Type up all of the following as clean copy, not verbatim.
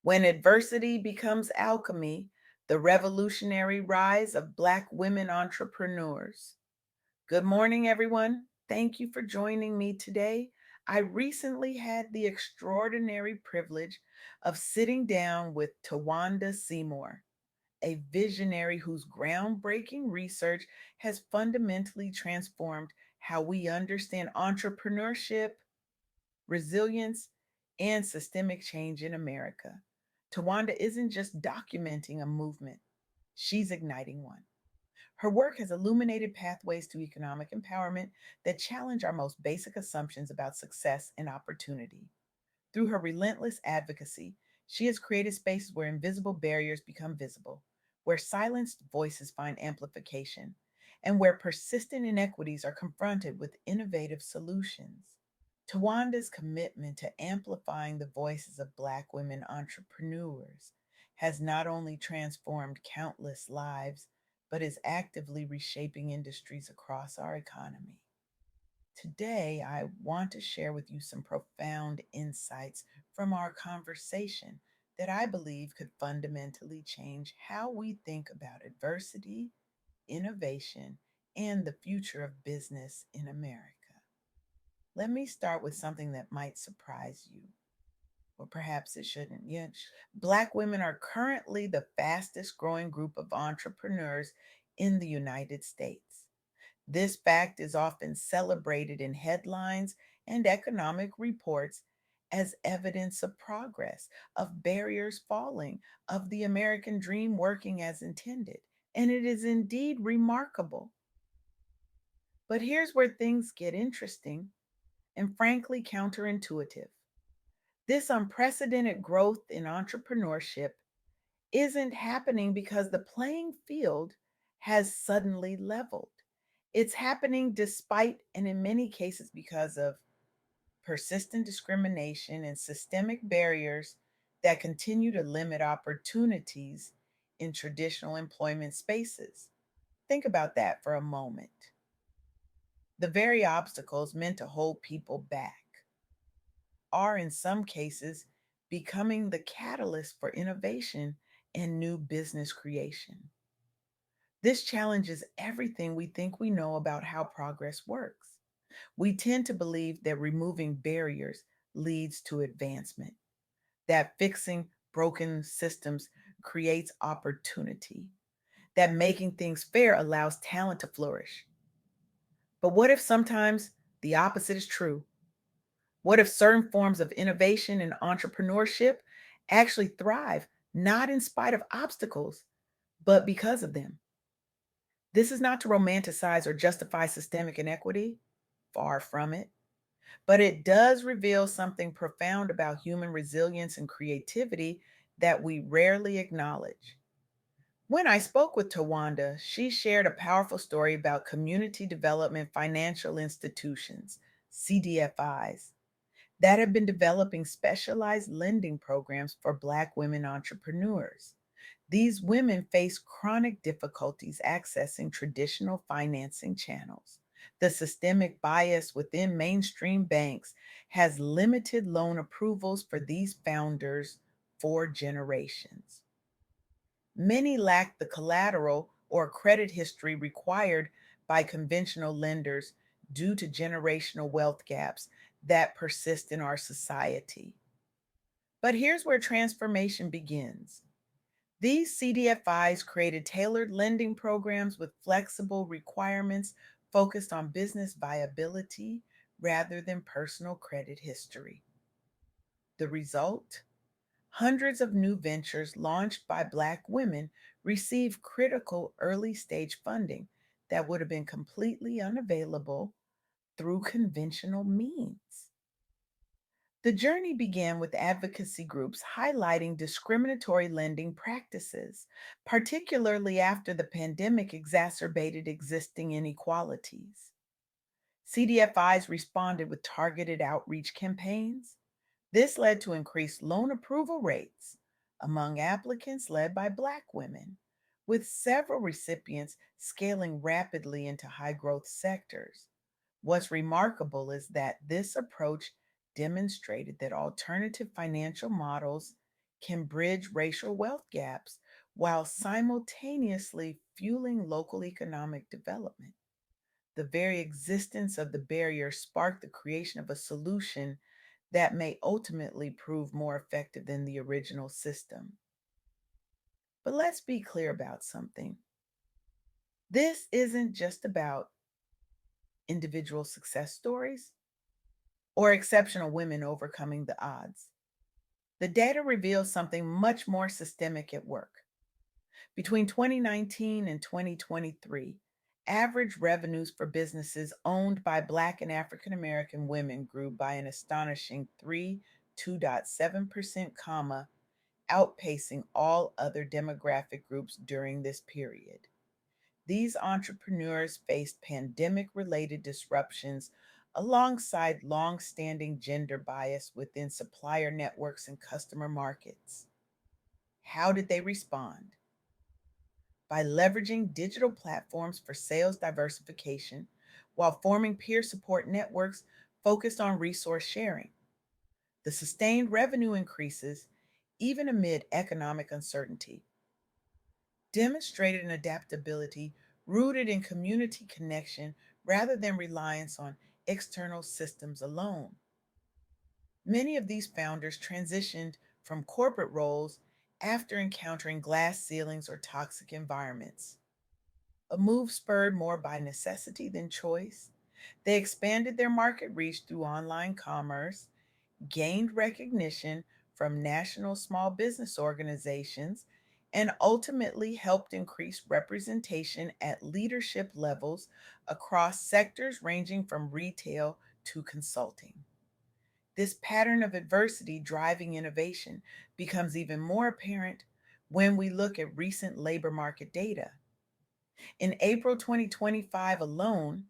When adversity becomes alchemy, the revolutionary rise of Black women entrepreneurs. Good morning, everyone. Thank you for joining me today. I recently had the extraordinary privilege of sitting down with Towanda Seymour, a visionary whose groundbreaking research has fundamentally transformed how we understand entrepreneurship, resilience, and systemic change in America. Tawanda isn't just documenting a movement, she's igniting one. Her work has illuminated pathways to economic empowerment that challenge our most basic assumptions about success and opportunity. Through her relentless advocacy, she has created spaces where invisible barriers become visible, where silenced voices find amplification, and where persistent inequities are confronted with innovative solutions. Tawanda's commitment to amplifying the voices of Black women entrepreneurs has not only transformed countless lives, but is actively reshaping industries across our economy. Today, I want to share with you some profound insights from our conversation that I believe could fundamentally change how we think about adversity, innovation, and the future of business in America. Let me start with something that might surprise you, or perhaps it shouldn't. Yet, Black women are currently the fastest growing group of entrepreneurs in the United States. This fact is often celebrated in headlines and economic reports as evidence of progress, of barriers falling, of the American dream working as intended. And it is indeed remarkable. But here's where things get interesting and frankly counterintuitive. This unprecedented growth in entrepreneurship isn't happening because the playing field has suddenly leveled. It's happening despite, and in many cases, because of persistent discrimination and systemic barriers that continue to limit opportunities in traditional employment spaces. Think about that for a moment. The very obstacles meant to hold people back are, in some cases, becoming the catalyst for innovation and new business creation. This challenges everything we think we know about how progress works. We tend to believe that removing barriers leads to advancement, that fixing broken systems creates opportunity, that making things fair allows talent to flourish. But what if sometimes the opposite is true? What if certain forms of innovation and entrepreneurship actually thrive, not in spite of obstacles, but because of them? This is not to romanticize or justify systemic inequity, far from it, but it does reveal something profound about human resilience and creativity that we rarely acknowledge. When I spoke with Tawanda, she shared a powerful story about community development financial institutions, CDFIs, that have been developing specialized lending programs for Black women entrepreneurs. These women face chronic difficulties accessing traditional financing channels. The systemic bias within mainstream banks has limited loan approvals for these founders for generations. Many lack the collateral or credit history required by conventional lenders due to generational wealth gaps that persist in our society. But here's where transformation begins. These CDFIs created tailored lending programs with flexible requirements focused on business viability rather than personal credit history. The result? Hundreds of new ventures launched by Black women received critical early stage funding that would have been completely unavailable through conventional means. The journey began with advocacy groups highlighting discriminatory lending practices, particularly after the pandemic exacerbated existing inequalities. CDFIs responded with targeted outreach campaigns. This led to increased loan approval rates among applicants led by Black women, with several recipients scaling rapidly into high growth sectors. What's remarkable is that this approach demonstrated that alternative financial models can bridge racial wealth gaps while simultaneously fueling local economic development. The very existence of the barrier sparked the creation of a solution that may ultimately prove more effective than the original system. But let's be clear about something. This isn't just about individual success stories or exceptional women overcoming the odds. The data reveals something much more systemic at work. Between 2019 and 2023, average revenues for businesses owned by Black and African American women grew by an astonishing 2.7%, outpacing all other demographic groups during this period. These entrepreneurs faced pandemic related disruptions alongside long standing gender bias within supplier networks and customer markets. How did they respond? By leveraging digital platforms for sales diversification while forming peer support networks focused on resource sharing. The sustained revenue increases, even amid economic uncertainty, demonstrated an adaptability rooted in community connection rather than reliance on external systems alone. Many of these founders transitioned from corporate roles after encountering glass ceilings or toxic environments, a move spurred more by necessity than choice. They expanded their market reach through online commerce, gained recognition from national small business organizations, and ultimately helped increase representation at leadership levels across sectors ranging from retail to consulting. This pattern of adversity driving innovation becomes even more apparent when we look at recent labor market data. In April 2025 alone,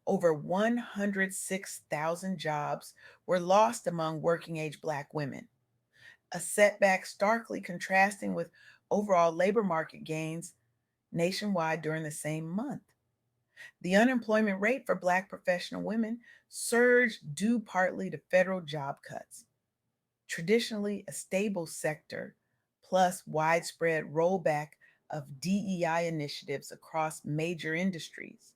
over 106,000 jobs were lost among working age Black women, a setback starkly contrasting with overall labor market gains nationwide during the same month. The unemployment rate for Black professional women surged due partly to federal job cuts, traditionally a stable sector, plus widespread rollback of DEI initiatives across major industries.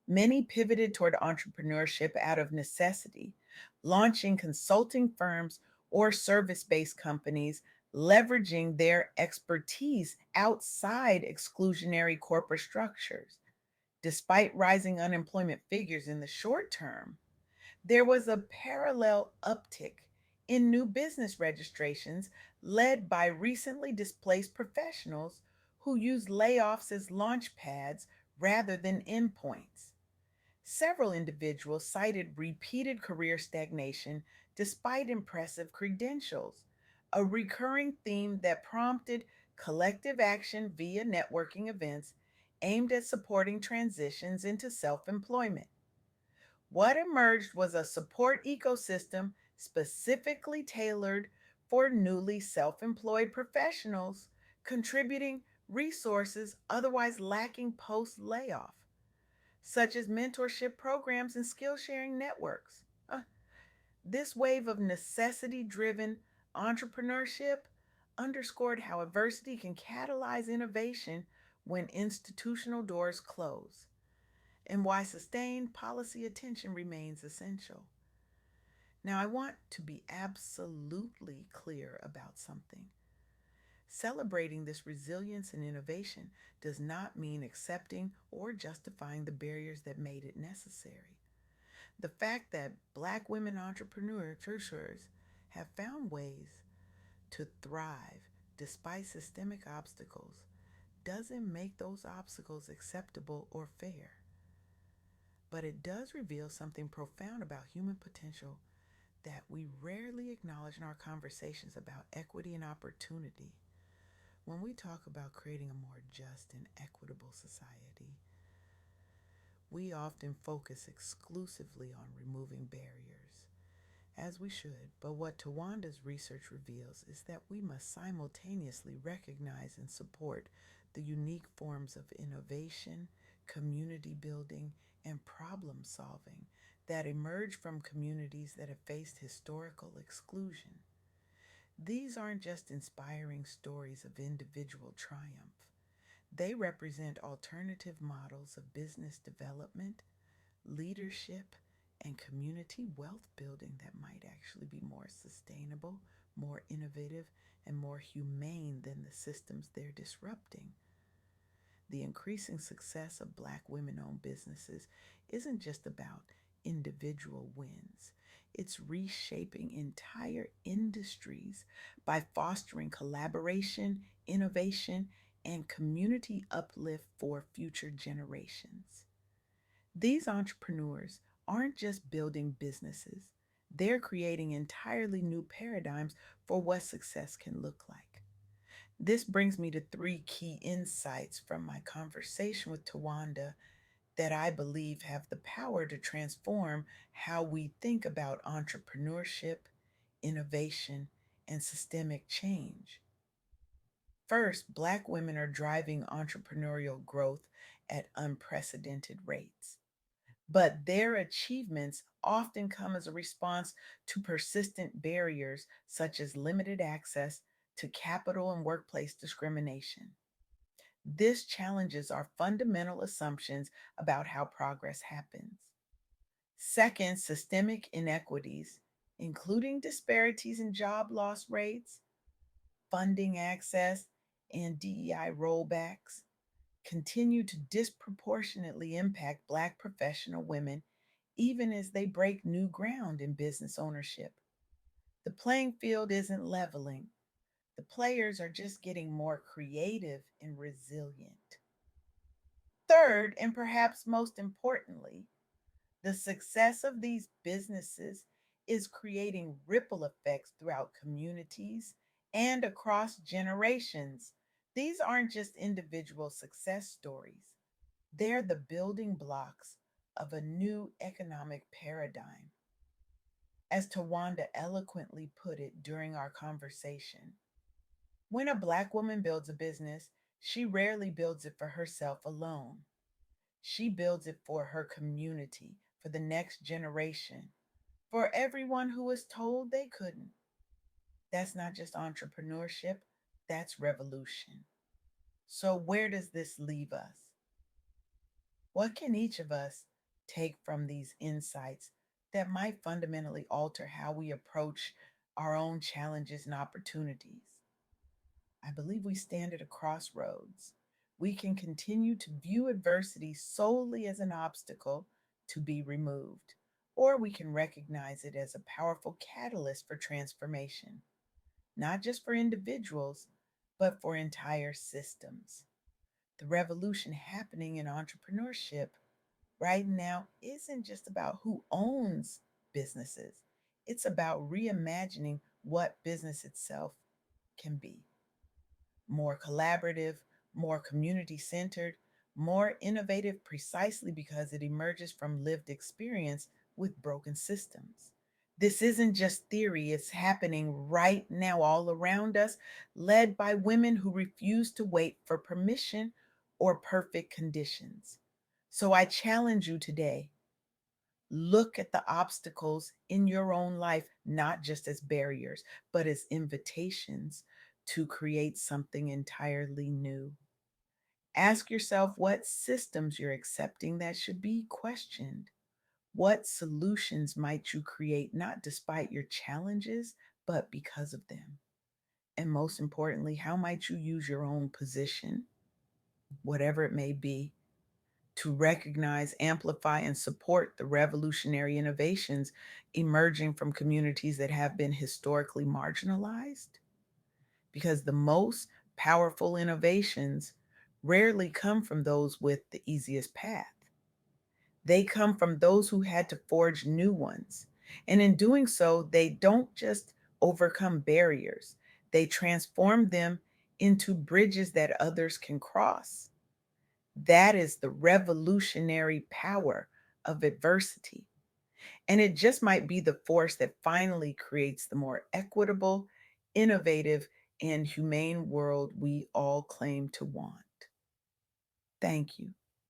Many pivoted toward entrepreneurship out of necessity, launching consulting firms or service based companies, leveraging their expertise outside exclusionary corporate structures. Despite rising unemployment figures in the short term, there was a parallel uptick in new business registrations led by recently displaced professionals who use layoffs as launch pads rather than endpoints. Several individuals cited repeated career stagnation despite impressive credentials, a recurring theme that prompted collective action via networking events aimed at supporting transitions into self employment. What emerged was a support ecosystem specifically tailored for newly self employed professionals, contributing resources otherwise lacking post layoff, such as mentorship programs and skill sharing networks. This wave of necessity driven entrepreneurship underscored how adversity can catalyze innovation when institutional doors close, and why sustained policy attention remains essential. Now, I want to be absolutely clear about something. Celebrating this resilience and innovation does not mean accepting or justifying the barriers that made it necessary. The fact that Black women entrepreneurs have found ways to thrive despite systemic obstacles doesn't make those obstacles acceptable or fair. But it does reveal something profound about human potential that we rarely acknowledge in our conversations about equity and opportunity. When we talk about creating a more just and equitable society, we often focus exclusively on removing barriers, as we should. But what Tawanda's research reveals is that we must simultaneously recognize and support the unique forms of innovation, community building, and problem solving that emerge from communities that have faced historical exclusion. These aren't just inspiring stories of individual triumph. They represent alternative models of business development, leadership, and community wealth building that might actually be more sustainable, more innovative, and more humane than the systems they're disrupting. The increasing success of Black women owned businesses isn't just about individual wins, it's reshaping entire industries by fostering collaboration, innovation, and community uplift for future generations. These entrepreneurs aren't just building businesses, they're creating entirely new paradigms for what success can look like. This brings me to three key insights from my conversation with Tawanda that I believe have the power to transform how we think about entrepreneurship, innovation, and systemic change. First, Black women are driving entrepreneurial growth at unprecedented rates. But their achievements often come as a response to persistent barriers such as limited access to capital and workplace discrimination. This challenges our fundamental assumptions about how progress happens. Second, systemic inequities, including disparities in job loss rates, funding access, and DEI rollbacks, continue to disproportionately impact Black professional women even as they break new ground in business ownership. The playing field isn't leveling, the players are just getting more creative and resilient. Third, and perhaps most importantly, the success of these businesses is creating ripple effects throughout communities and across generations. These aren't just individual success stories, they're the building blocks of a new economic paradigm. As Tawanda eloquently put it during our conversation, when a Black woman builds a business, she rarely builds it for herself alone. She builds it for her community, for the next generation, for everyone who was told they couldn't. That's not just entrepreneurship, that's revolution. So, where does this leave us? What can each of us take from these insights that might fundamentally alter how we approach our own challenges and opportunities? I believe we stand at a crossroads. We can continue to view adversity solely as an obstacle to be removed, or we can recognize it as a powerful catalyst for transformation, not just for individuals, but for entire systems. The revolution happening in entrepreneurship right now isn't just about who owns businesses, it's about reimagining what business itself can be: more collaborative, more community centered, more innovative precisely because it emerges from lived experience with broken systems. This isn't just theory, it's happening right now all around us, led by women who refuse to wait for permission or perfect conditions. So I challenge you today: look at the obstacles in your own life, not just as barriers, but as invitations to create something entirely new. Ask yourself what systems you're accepting that should be questioned. What solutions might you create, not despite your challenges, but because of them? And most importantly, how might you use your own position, whatever it may be, to recognize, amplify, and support the revolutionary innovations emerging from communities that have been historically marginalized? Because the most powerful innovations rarely come from those with the easiest path. They come from those who had to forge new ones. And in doing so, they don't just overcome barriers, they transform them into bridges that others can cross. That is the revolutionary power of adversity. And it just might be the force that finally creates the more equitable, innovative, and humane world we all claim to want. Thank you.